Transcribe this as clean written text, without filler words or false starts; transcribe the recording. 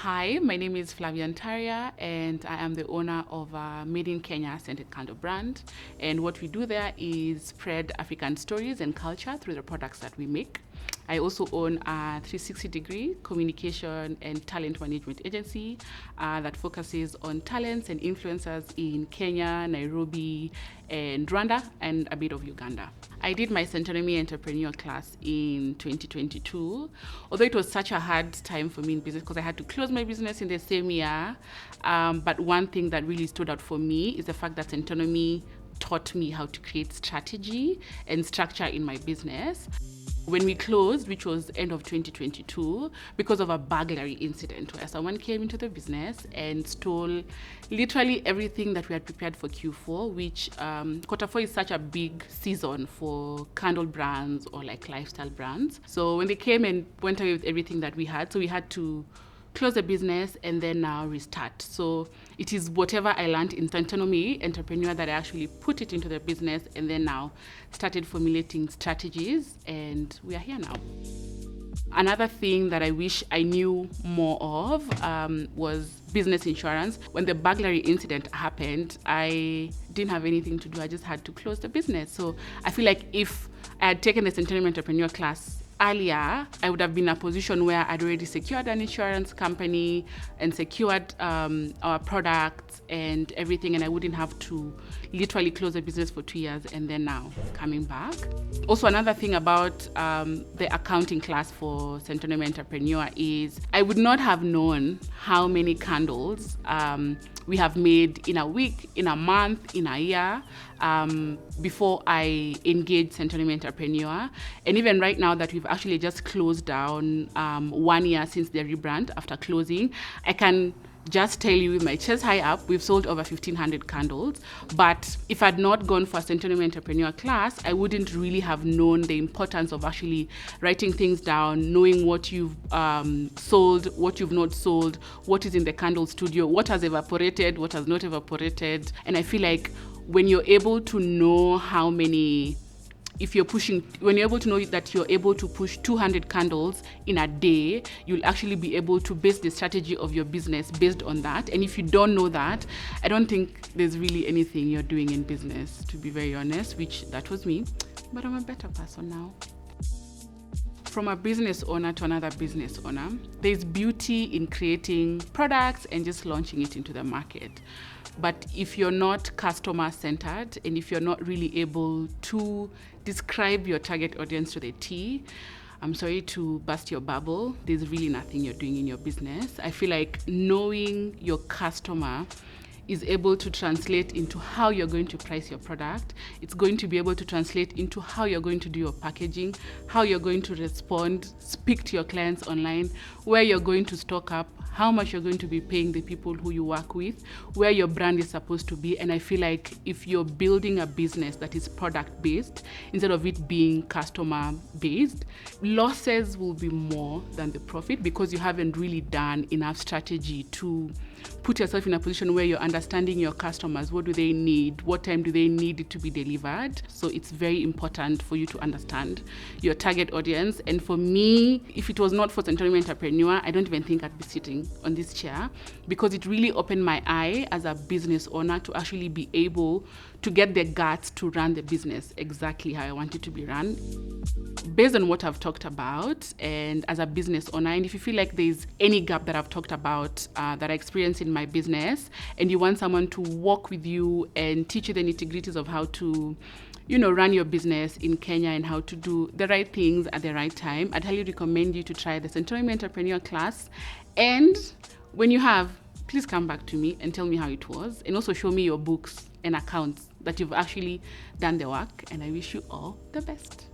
Hi, my name is Flavian Taria, and I am the owner of a Made in Kenya scented candle brand. And what we do there is spread African stories and culture through the products that we make. I also own a 360-degree communication and talent management agency that focuses on talents and influencers in Kenya, Nairobi, and Rwanda, and a bit of Uganda. I did my Centonomy Entrepreneur class in 2022, although it was such a hard time for me in business because I had to close my business in the same year. But one thing that really stood out for me is the fact that Centonomy taught me how to create strategy and structure in my business. When we closed, which was end of 2022, because of a burglary incident where someone came into the business and stole literally everything that we had prepared for Q4, which Q4 is such a big season for candle brands or like lifestyle brands. So when they came and went away with everything that we had, so we had to close the business and then now restart. So it is whatever I learned in Centonomy Entrepreneur that I actually put it into the business and then now started formulating strategies, and we are here now. Another thing that I wish I knew more of was business insurance. When the burglary incident happened, I didn't have anything to do. I just had to close the business. So I feel like if I had taken the Centonomy Entrepreneur class earlier, I would have been in a position where I'd already secured an insurance company and secured our products and everything, and I wouldn't have to literally close the business for 2 years and then now coming back. Also, another thing about the accounting class for Centonomy Entrepreneur is I would not have known how many candles we have made in a week, in a month, in a year, before I engaged Centonomy Entrepreneur. And even right now that we've actually just closed down 1 year since the rebrand after closing, I can just tell you with my chest high up, we've sold over 1,500 candles. But if I'd not gone for a Centonomy Entrepreneur class, I wouldn't really have known the importance of actually writing things down, knowing what you've sold, what you've not sold, what is in the candle studio, what has evaporated, what has not evaporated. And I feel like when you're able to know how many, when you're able to know that you're able to push 200 candles in a day, you'll actually be able to base the strategy of your business based on that. And if you don't know that, I don't think there's really anything you're doing in business, to be very honest, which that was me, but I'm a better person now. From a business owner to another business owner, there's beauty in creating products and just launching it into the market. But if you're not customer-centered and if you're not really able to describe your target audience to the T, I'm sorry to burst your bubble, there's really nothing you're doing in your business. I feel like knowing your customer is able to translate into how you're going to price your product. It's going to be able to translate into how you're going to do your packaging, how you're going to respond, speak to your clients online, where you're going to stock up, how much you're going to be paying the people who you work with, where your brand is supposed to be. And I feel like if you're building a business that is product-based, instead of it being customer-based, losses will be more than the profit because you haven't really done enough strategy to put yourself in a position where you're understanding your customers. What do they need? What time do they need it to be delivered? So it's very important for you to understand your target audience. And for me, if it was not for Centonomy Entrepreneur, I don't even think I'd be sitting on this chair, because it really opened my eye as a business owner to actually be able to get the guts to run the business exactly how I want it to be run. Based on what I've talked about, and as a business owner, and if you feel like there's any gap that I've talked about that I experienced in my business, and you want someone to walk with you and teach you the nitty-gritties of how to run your business in Kenya and how to do the right things at the right time, I'd highly recommend you to try the Centonomy Entrepreneur class. And when you have, please come back to me and tell me how it was, and also show me your books and accounts that you've actually done the work. And I wish you all the best.